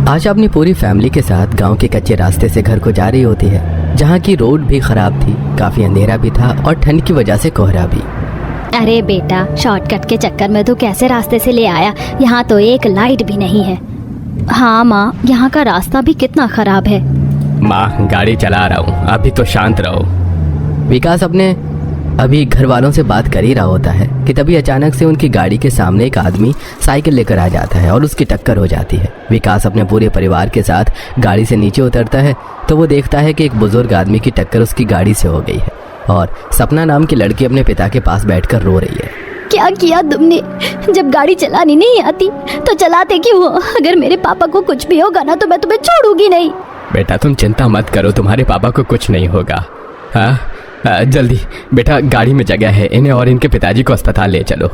आशा अपनी पूरी फैमिली के साथ गांव के कच्चे रास्ते से घर को जा रही होती है, जहां की रोड भी खराब थी, काफी अंधेरा भी था और ठंड की वजह से कोहरा भी। अरे बेटा, शॉर्टकट के चक्कर में तू कैसे रास्ते से ले आया? यहाँ तो एक लाइट भी नहीं है। हाँ माँ, यहाँ का रास्ता भी कितना खराब है। माँ, गाड़ी चला रहा हूँ, अभी तो शांत रहो। विकास अपने अभी घर वालों से बात कर ही रहा होता है कि तभी अचानक से उनकी गाड़ी के सामने एक आदमी साइकिल लेकर आ जाता है और उसकी टक्कर हो जाती है। विकास अपने पूरे परिवार के साथ गाड़ी से नीचे उतरता है तो वो देखता है कि एक बुजुर्ग आदमी की टक्कर उसकी गाड़ी से हो गई है और सपना नाम की लड़की अपने पिता के पास बैठकर रो रही है। क्या किया तुमने? जब गाड़ी चलानी नहीं आती तो चलाते क्यों हो? अगर मेरे पापा को कुछ भी होगा ना तो मैं तुम्हें छोड़ूंगी नहीं। बेटा तुम चिंता मत करो, तुम्हारे पापा को कुछ नहीं होगा। हाँ, जल्दी बेटा, गाड़ी में जगह है, इन्हें और इनके पिताजी को अस्पताल ले चलो।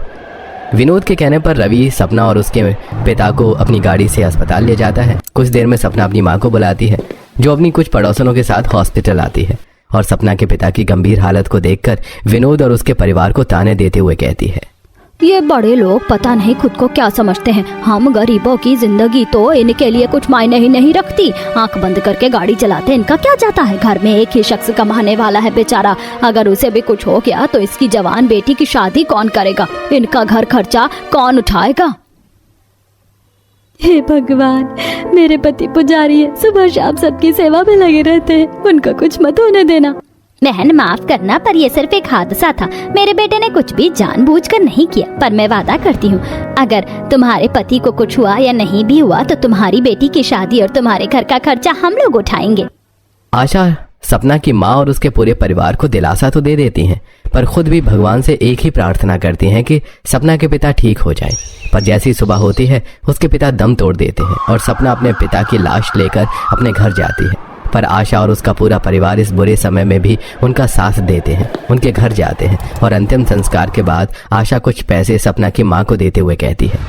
विनोद के कहने पर रवि सपना और उसके पिता को अपनी गाड़ी से अस्पताल ले जाता है। कुछ देर में सपना अपनी माँ को बुलाती है, जो अपनी कुछ पड़ोसनों के साथ हॉस्पिटल आती है और सपना के पिता की गंभीर हालत को देखकर विनोद और उसके परिवार को ताने देते हुए कहती है, ये बड़े लोग पता नहीं खुद को क्या समझते हैं। हम गरीबों की जिंदगी तो इनके लिए कुछ मायने ही नहीं रखती। आंख बंद करके गाड़ी चलाते, इनका क्या जाता है? घर में एक ही शख्स कमाने वाला है बेचारा, अगर उसे भी कुछ हो गया तो इसकी जवान बेटी की शादी कौन करेगा? इनका घर खर्चा कौन उठाएगा? हे भगवान, मेरे पति पुजारी है, सुबह शाम सबकी सेवा में लगे रहते हैं, उनका कुछ मत होने देना। बहन माफ करना, पर ये सिर्फ एक हादसा था। मेरे बेटे ने कुछ भी जानबूझकर नहीं किया, पर मैं वादा करती हूँ अगर तुम्हारे पति को कुछ हुआ या नहीं भी हुआ तो तुम्हारी बेटी की शादी और तुम्हारे घर का खर्चा हम लोग उठाएंगे। आशा सपना की माँ और उसके पूरे परिवार को दिलासा तो दे देती हैं, पर खुद भी भगवान से एक ही प्रार्थना करती हैं कि सपना के पिता ठीक हो जाएं। पर जैसी सुबह होती है उसके पिता दम तोड़ देते हैं और सपना अपने पिता की लाश लेकर अपने घर जाती है। पर आशा और उसका पूरा परिवार इस बुरे समय में भी उनका साथ देते हैं, उनके घर जाते हैं और अंतिम संस्कार के बाद आशा कुछ पैसे सपना की माँ को देते हुए कहती है,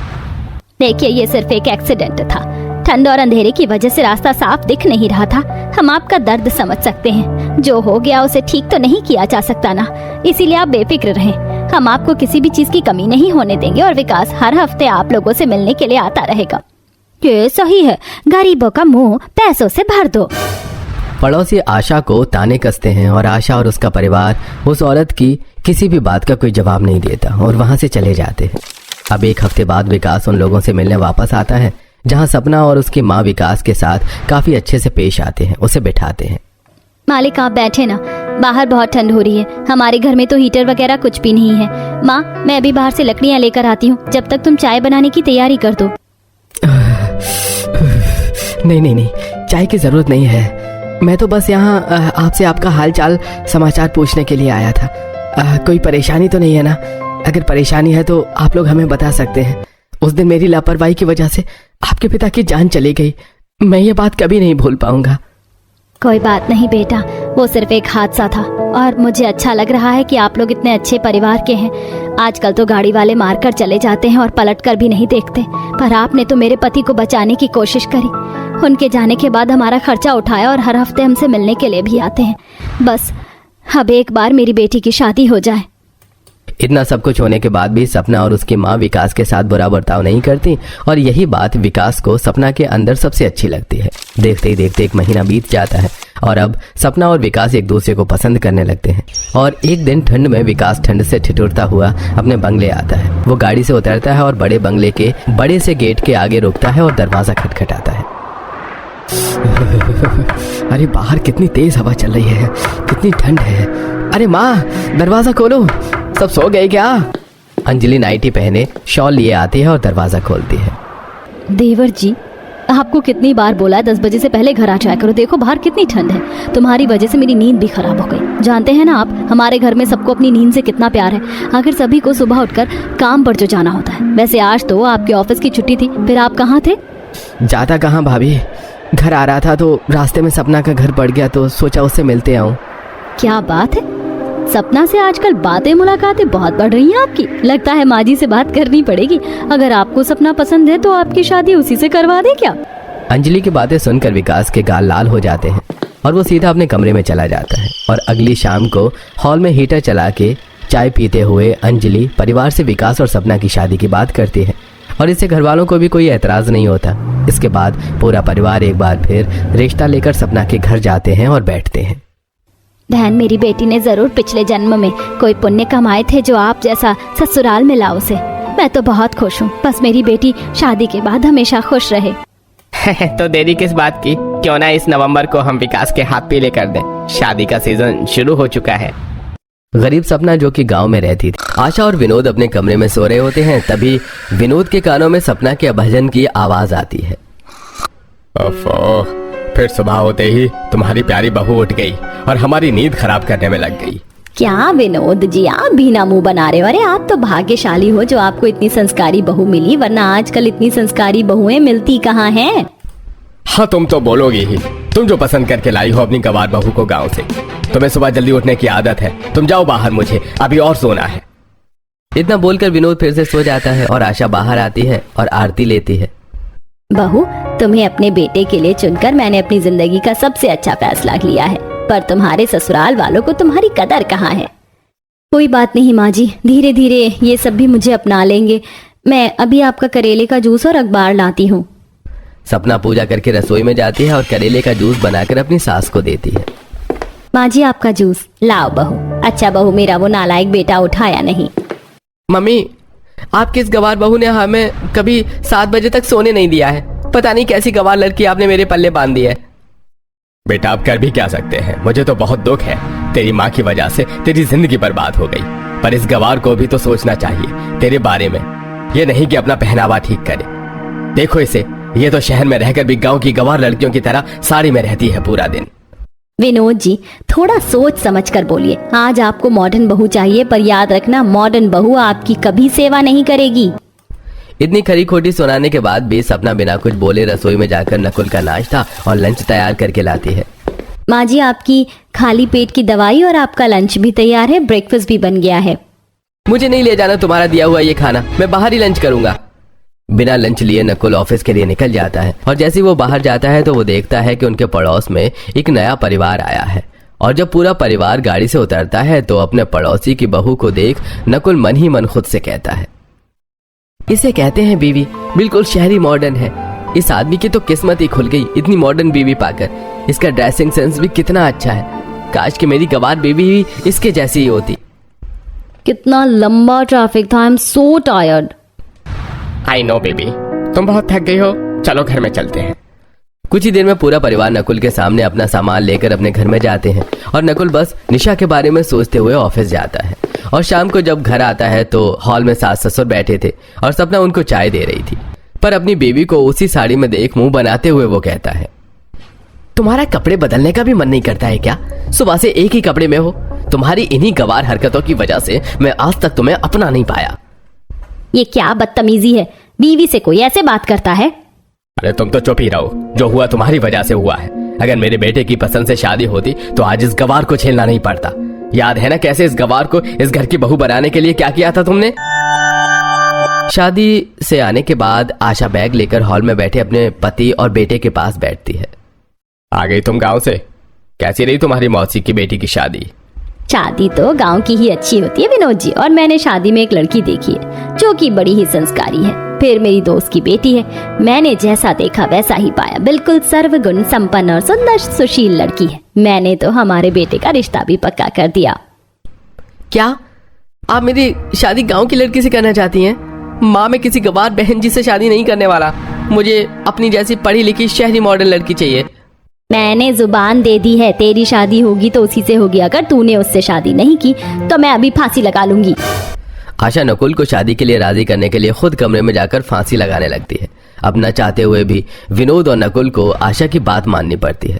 देखिए ये सिर्फ एक एक्सीडेंट था। ठंड और अंधेरे की वजह से रास्ता साफ दिख नहीं रहा था। हम आपका दर्द समझ सकते हैं, जो हो गया उसे ठीक तो नहीं किया जा सकता ना, इसीलिए आप बेफिक्र रहें। हम आपको किसी भी चीज की कमी नहीं होने देंगे और विकास हर हफ्ते आप लोगों से मिलने के लिए आता रहेगा। ये सही है, गरीबों का मुंह पैसों से भर दो। पड़ोसी आशा को ताने कसते हैं और आशा और उसका परिवार उस औरत की किसी भी बात का कोई जवाब नहीं देता और वहां से चले जाते हैं। अब एक हफ्ते बाद विकास उन लोगों से मिलने वापस आता है, जहां सपना और उसकी माँ विकास के साथ काफी अच्छे से पेश आते हैं, उसे बिठाते हैं। मालिक आप बैठे ना, बाहर बहुत ठंड हो रही है, हमारे घर में तो हीटर वगैरह कुछ भी नहीं है। माँ, मैं अभी बाहर से लकड़ियाँ लेकर आती हूँ, जब तक तुम चाय बनाने की तैयारी कर दो। नहीं, चाय की जरूरत नहीं है, मैं तो बस यहाँ आपसे आपका हाल चाल समाचार पूछने के लिए आया था। कोई परेशानी तो नहीं है ना? अगर परेशानी है तो आप लोग हमें बता सकते हैं। उस दिन मेरी लापरवाही की वजह से आपके पिता की जान चली गई, मैं ये बात कभी नहीं भूल पाऊंगा। कोई बात नहीं बेटा, वो सिर्फ एक हादसा था और मुझे अच्छा लग रहा है कि आप लोग इतने अच्छे परिवार के हैं। आजकल तो गाड़ी वाले मारकर चले जाते हैं और पलटकर भी नहीं देखते, पर आपने तो मेरे पति को बचाने की कोशिश करी। उनके जाने के बाद हमारा खर्चा उठाया और हर हफ्ते हमसे मिलने के लिए भी आते हैं। बस अब एक बार मेरी बेटी की शादी हो जाए। इतना सब कुछ होने के बाद भी सपना और उसकी माँ विकास के साथ बुरा बर्ताव नहीं करती और यही बात विकास को सपना के अंदर सबसे अच्छी लगती है। देखते ही देखते एक महीना बीत जाता है और अब सपना और विकास एक दूसरे को पसंद करने लगते हैं। और एक दिन ठंड में विकास ठंड से ठिठुरता हुआ अपने बंगले आता है। वो गाड़ी से उतरता है और बड़े बंगले के बड़े से गेट के आगे रुकता है और दरवाजा खटखटाता है। अरे बाहर कितनी तेज हवा चल रही है, कितनी ठंड है। अरे माँ, दरवाजा खोलो, सब सो गए क्या? अंजलि नाइटी पहने शॉल लिए आती है और दरवाजा खोलती है। देवर जी, आपको कितनी बार बोला है 10 बजे से पहले घर आ जाया करो, देखो बाहर कितनी ठंड है। तुम्हारी वजह से मेरी नींद भी खराब हो गई। जानते हैं ना आप, हमारे घर में सबको अपनी नींद से कितना प्यार है। अगर सभी को सुबह उठकर काम पर जो जाना होता है। वैसे आज तो आपके ऑफिस की छुट्टी थी, फिर आप कहाँ थे? जाता कहाँ भाभी, घर आ रहा था तो रास्ते में सपना का घर पड़ गया तो सोचा उससे मिलते आऊं। क्या बात है, सपना से आजकल बातें मुलाकातें बहुत बढ़ रही हैं आपकी। लगता है माँ जी से बात करनी पड़ेगी। अगर आपको सपना पसंद है तो आपकी शादी उसी से करवा दे क्या? अंजलि की बातें सुनकर विकास के गाल लाल हो जाते हैं और वो सीधा अपने कमरे में चला जाता है। और अगली शाम को हॉल में हीटर चला के चाय पीते हुए अंजलि परिवार से विकास और सपना की शादी की बात करती है और इससे घर वालों को भी कोई एतराज नहीं होता। इसके बाद पूरा परिवार एक बार फिर रिश्ता लेकर सपना के घर जाते हैं और बैठते हैं। बहन, मेरी बेटी ने जरूर पिछले जन्म में कोई पुण्य कमाए थे जो आप जैसा ससुराल में लाओ उसे। मैं तो बहुत खुश हूँ। बस मेरी बेटी शादी के बाद हमेशा खुश रहे। तो देरी किस बात की? क्यों ना इस नवंबर को हम विकास के हाथ पीले कर दें। शादी का सीजन शुरू हो चुका है। गरीब सपना जो कि गांव में रहती थी। आशा और विनोद अपने कमरे में सो रहे होते हैं। तभी विनोद के कानों में सपना के भजन की आवाज आती है। ओफो, फिर सुबह होते ही तुम्हारी प्यारी बहू उठ गई और हमारी नींद खराब करने में लग गई। क्या विनोद जी, आप भी ना मुंह बना रहे हो? अरे आप तो भाग्यशाली हो जो आपको इतनी संस्कारी बहू मिली, वरना आजकल इतनी संस्कारी बहुएं मिलती कहाँ हैं? हाँ, तुम तो बोलोगी ही। तुम जो पसंद करके लाई हो अपनी गवार बहू को गांव से। तुम्हें सुबह जल्दी उठने की आदत है। तुम जाओ बाहर, मुझे अभी और सोना है। इतना बोलकर विनोद फिर से सो जाता है और आशा बाहर आती है और आरती लेती है। बहू, तुम्हें अपने बेटे के लिए चुनकर मैंने अपनी जिंदगी का सबसे अच्छा फैसला लिया है, पर तुम्हारे ससुराल वालों को तुम्हारी कदर कहाँ है? कोई बात नहीं माँ जी, धीरे धीरे ये सब भी मुझे अपना लेंगे। मैं अभी आपका करेले का जूस और अखबार लाती हूँ। सपना पूजा करके रसोई में जाती है और करेले का जूस बनाकर अपनी सास को देती है। माँ जी, आपका जूस लाओ बहू। अच्छा बहू, मेरा वो नालायक बेटा उठाया नहीं। मम्मी, आपकी इस गवार बहू ने हमें कभी 7 बजे तक सोने नहीं दिया है। पता नहीं कैसी गवार लड़की आपने मेरे पल्ले बांध दी है। बेटा, आप कर भी क्या सकते हैं? मुझे तो बहुत दुख है। तेरी माँ की वजह से तेरी जिंदगी बर्बाद हो गई। पर इस गवार को भी तो सोचना चाहिए तेरे बारे में। ये नहीं कि अपना पहनावा ठीक करे। देखो इसे, ये तो शहर में रहकर भी गांव की गवार लड़कियों की तरह साड़ी में रहती है पूरा दिन। विनोद जी, थोड़ा सोच समझ कर बोलिए। आज आपको मॉडर्न बहू चाहिए, पर याद रखना मॉडर्न बहू आपकी कभी सेवा नहीं करेगी। इतनी खरी खोटी सुनाने के बाद भी सपना बिना कुछ बोले रसोई में जाकर नकुल का नाश्ता और लंच तैयार करके लाती है। माँ जी, आपकी खाली पेट की दवाई और आपका लंच भी तैयार है, ब्रेकफास्ट भी बन गया है। मुझे नहीं ले जाना तुम्हारा दिया हुआ ये खाना, मैं बाहर ही लंच करूंगा। बिना लंच लिए नकुल ऑफिस के लिए निकल जाता है और जैसे ही वो बाहर जाता है तो वो देखता है कि उनके पड़ोस में एक नया परिवार आया है। और जब पूरा परिवार गाड़ी से उतरता है तो अपने पड़ोसी की बहू को देख नकुल मन ही मन खुद से कहता है, इसे कहते हैं बीवी, बिल्कुल शहरी मॉडर्न है। इस आदमी की तो किस्मत ही खुल गई इतनी मॉडर्न बीवी पाकर। इसका ड्रेसिंग सेंस भी कितना अच्छा है। काश कि मेरी गवार बीवी भी इसके जैसी ही होती। कितना लंबा ट्रैफिक था। I am so tired. I know baby, तुम बहुत थक गई हो। चलो घर में चलते हैं। कुछ ही देर में पूरा परिवार नकुल के सामने अपना सामान लेकर अपने घर में जाते हैं और नकुल बस निशा के बारे में सोचते हुए ऑफिस जाता है। और शाम को जब घर आता है तो हॉल में सास ससुर बैठे थे और सपना उनको चाय दे रही थी। पर अपनी बेबी को उसी साड़ी में देख मुंह बनाते हुए वो कहता है, तुम्हारा कपड़े बदलने का भी मन नहीं करता है क्या? सुबह से एक ही कपड़े में हो। तुम्हारी इन्हीं गवार हरकतों की वजह से मैं आज तक तुम्हें अपना नहीं पाया। ये क्या बदतमीजी है? बीवी से कोई ऐसे बात करता है? अरे तुम तो चुप ही रहो। जो हुआ तुम्हारी वजह से हुआ है। अगर मेरे बेटे की पसंद से शादी होती तो आज इस गवार को झेलना नहीं पड़ता। याद है ना कैसे इस गवार को इस घर की बहू बनाने के लिए क्या किया था तुमने? शादी से आने के बाद आशा बैग लेकर हॉल में बैठे अपने पति और बेटे के पास बैठती है। आ गई तुम गांव से? कैसी रही तुम्हारी मौसी की बेटी की शादी? शादी तो गांव की ही अच्छी होती है विनोद जी। और मैंने शादी में एक लड़की देखी है जो कि बड़ी ही संस्कारी है। फिर मेरी दोस्त की बेटी है। मैंने जैसा देखा वैसा ही पाया। बिल्कुल सर्वगुण संपन्न और सुंदर सुशील लड़की है। मैंने तो हमारे बेटे का रिश्ता भी पक्का कर दिया। क्या आप मेरी शादी गांव की लड़की से करना चाहती हैं? माँ, मैं किसी गवार बहन जी से शादी नहीं करने वाला। मुझे अपनी जैसी पढ़ी लिखी शहरी मॉडर्न लड़की चाहिए। मैंने जुबान दे दी है, तेरी शादी होगी तो उसी से होगी। अगर तूने उससे शादी नहीं की तो मैं अभी फांसी लगा लूंगी। आशा नकुल को शादी के लिए राजी करने के लिए खुद कमरे में जाकर फांसी लगाने लगती है। अब न चाहते हुए भी विनोद और नकुल को आशा की बात माननी पड़ती है।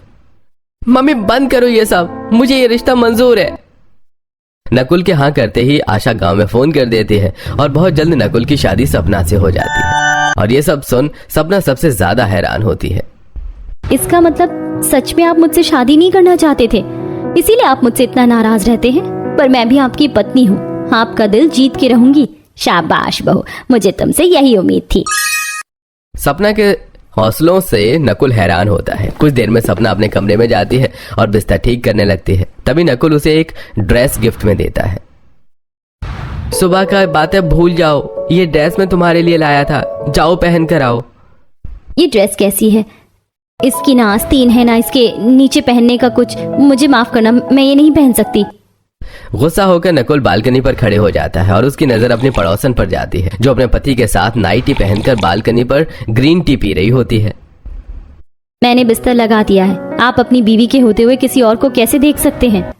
मम्मी बंद करो ये सब, मुझे ये रिश्ता मंजूर है। नकुल के हाँ करते ही आशा गांव में फोन कर देती है और बहुत जल्द नकुल की शादी सपना से हो जाती है। और ये सब सुन सपना सबसे ज्यादा हैरान होती है। इसका मतलब सच में आप मुझसे शादी नहीं करना चाहते थे, इसीलिए आप मुझसे इतना नाराज रहते हैं। पर मैं भी आपकी पत्नी हूँ, आपका दिल जीत के रहूंगी। शाबाश बहू, मुझे तुमसे यही उम्मीद थी। सपना के हौसलों से नकुल हैरान होता है। कुछ देर में सपना अपने कमरे में जाती है और बिस्तर ठीक करने लगती है। तभी नकुल उसे एक ड्रेस गिफ्ट में देता है। सुबह का बातें भूल जाओ, ये ड्रेस मैं तुम्हारे लिए लाया था, जाओ पहन कर आओ। ये ड्रेस कैसी है? इसकी ना आस्तीन है ना इसके नीचे पहनने का कुछ। मुझे माफ करना, मैं ये नहीं पहन सकती। गुस्सा होकर नकुल बालकनी पर खड़े हो जाता है और उसकी नजर अपनी पड़ोसन पर जाती है जो अपने पति के साथ नाइटी पहनकर बालकनी पर ग्रीन टी पी रही होती है। मैंने बिस्तर लगा दिया है, आप अपनी बीवी के होते हुए किसी और को कैसे देख सकते हैं?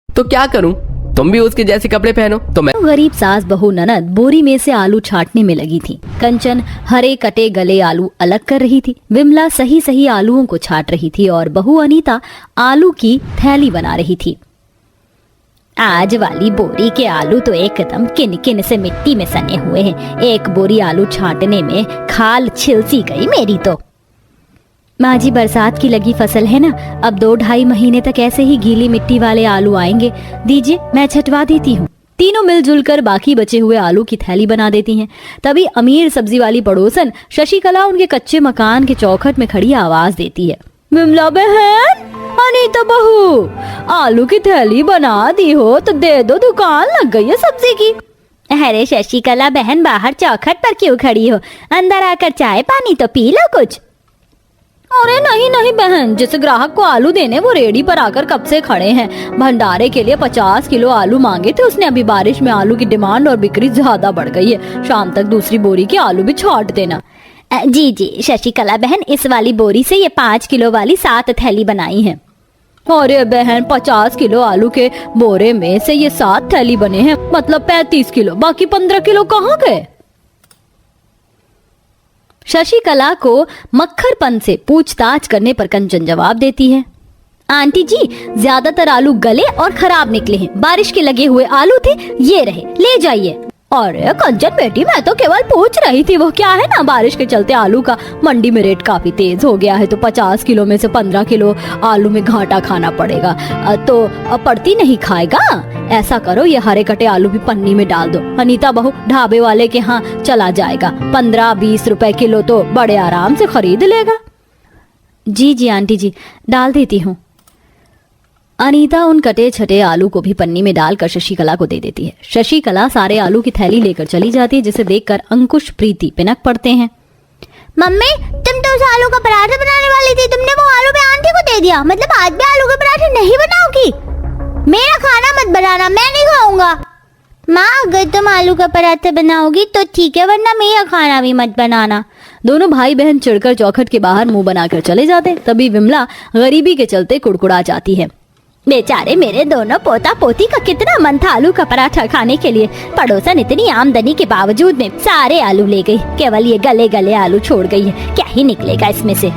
तो क्या करूं, तुम भी उसके जैसे कपड़े पहनो तो मैं। गरीब सास बहू ननद बोरी में से आलू छांटने में लगी थी। कंचन हरे कटे गले आलू अलग कर रही थी, विमला सही सही आलूओं को छांट रही थी और बहू अनीता आलू की थैली बना रही थी। आज वाली बोरी के आलू तो एकदम किन किन से मिट्टी में सने हुए हैं। एक बोरी आलू छांटने में खाल छिलसी गई मेरी तो। माँ जी, बरसात की लगी फसल है ना, अब 2-2.5 महीने तक ऐसे ही गीली मिट्टी वाले आलू आएंगे। दीजिए, मैं छटवा देती हूँ। तीनों मिलजुल कर बाकी बचे हुए आलू की थैली बना देती हैं। तभी अमीर सब्जी वाली पड़ोसन शशिकला उनके कच्चे मकान के चौखट में खड़ी आवाज देती है, विमला बहन, अनीता बहू, आलू की थैली बना दी हो तो दे दो, दुकान लग गई है सब्जी की। अरे शशिकला बहन, बाहर चौखट पर क्यों खड़ी हो? अंदर आकर चाय पानी तो पी लो कुछ। अरे नहीं नहीं बहन, जिस ग्राहक को आलू देने वो रेडी पर आकर कब से खड़े हैं। भंडारे के लिए 50 किलो आलू मांगे थे उसने। अभी बारिश में आलू की डिमांड और बिक्री ज्यादा बढ़ गई है। शाम तक दूसरी बोरी के आलू भी छांट देना। जी जी शशिकला बहन, इस वाली बोरी से ये 5 किलो वाली 7 थैली बनाई है। अरे बहन, 50 किलो आलू के बोरे में से ये 7 थैली बने हैं, मतलब 35 किलो। बाकी 15 किलो कहाँ गए? शशिकला को मक्खरपन से पूछताछ करने पर कंचन जवाब देती है, आंटी जी, ज्यादातर आलू गले और खराब निकले हैं। बारिश के लगे हुए आलू थे, ये रहे, ले जाइए। अरे कंचन बेटी, मैं तो केवल पूछ रही थी। वो क्या है ना, बारिश के चलते आलू का मंडी में रेट काफी तेज हो गया है, तो 50 किलो में से 15 किलो आलू में घाटा खाना पड़ेगा। तो पड़ती नहीं खाएगा। ऐसा करो, ये हरे कटे आलू भी पन्नी में डाल दो। अनीता बहू ढाबे वाले के यहाँ चला जाएगा, 15-20 रुपए किलो तो बड़े आराम से खरीद लेगा। जी जी आंटी जी, डाल देती हूँ। अनीता उन कटे छटे आलू को भी पन्नी में डालकर शशिकला को दे देती है। शशिकला सारे आलू की थैली लेकर चली जाती है, जिसे देखकर अंकुश प्रीति पिनक पड़ते हैं। मम्मी, तुम तो उस आलू का पराठा बनाने वाली थी, तुमने वो आलू भी आंटी को दे दिया। मतलब आज भी आलू के पराठे नहीं बनाओगी? मेरा खाना मत बनाना, मैं नहीं खाऊंगा। माँ, अगर तुम आलू का पराठा बनाओगी तो ठीक है, वरना मेरा खाना भी मत बनाना। दोनों भाई बहन चिढ़कर चौखट के बाहर मुंह बनाकर चले जाते। तभी विमला गरीबी के चलते कुड़कुड़ा जाती है। बेचारे मेरे दोनों पोता पोती का कितना मन था आलू का पराठा खाने के लिए। पड़ोसन इतनी आमदनी के बावजूद में सारे आलू ले गई, केवल ये गले गले आलू छोड़ गई है। क्या ही निकलेगा इसमें से।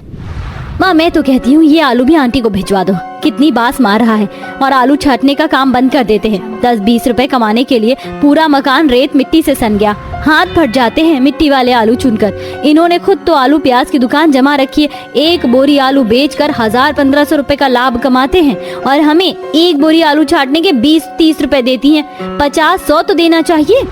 माँ, मैं तो कहती हूँ ये आलू भी आंटी को भिजवा दो। कितनी बास मार रहा है, और आलू छाटने का काम बंद कर देते हैं। 10-20 रुपए कमाने के लिए पूरा मकान रेत मिट्टी से सन गया। हाथ फट जाते हैं मिट्टी वाले आलू चुनकर। इन्होंने खुद तो आलू प्याज की दुकान जमा रखी है, एक बोरी आलू बेचकर 1000-1500 रुपए का लाभ कमाते हैं, और हमें एक बोरी आलू छाटने के 20-30 रुपए देती हैं। 50-100 तो देना चाहिए।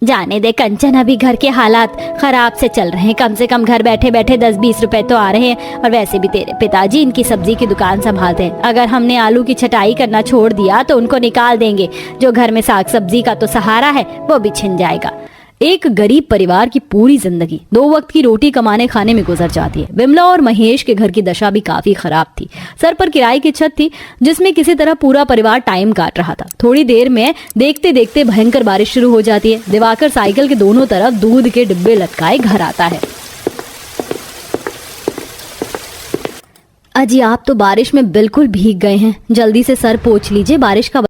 जाने दे कंचन, अभी घर के हालात खराब से चल रहे हैं। कम से कम घर बैठे बैठे 10-20 रुपए तो आ रहे हैं, और वैसे भी तेरे पिताजी इनकी सब्जी की दुकान संभालते हैं। अगर हमने आलू की छटाई करना छोड़ दिया तो उनको निकाल देंगे। जो घर में साग सब्जी का तो सहारा है वो भी छिन जाएगा। एक गरीब परिवार की पूरी जिंदगी 2 वक्त की रोटी कमाने खाने में गुजर जाती है। विमला और महेश के घर की दशा भी काफी खराब थी। सर पर किराए की छत थी, जिसमें किसी तरह पूरा परिवार टाइम काट रहा था। थोड़ी देर में देखते देखते भयंकर बारिश शुरू हो जाती है। दिवाकर साइकिल के दोनों तरफ दूध के डिब्बे लटकाए घर आता है। अजी, आप तो बारिश में बिल्कुल भीग गए हैं, जल्दी से सर पोंछ लीजिए, बारिश का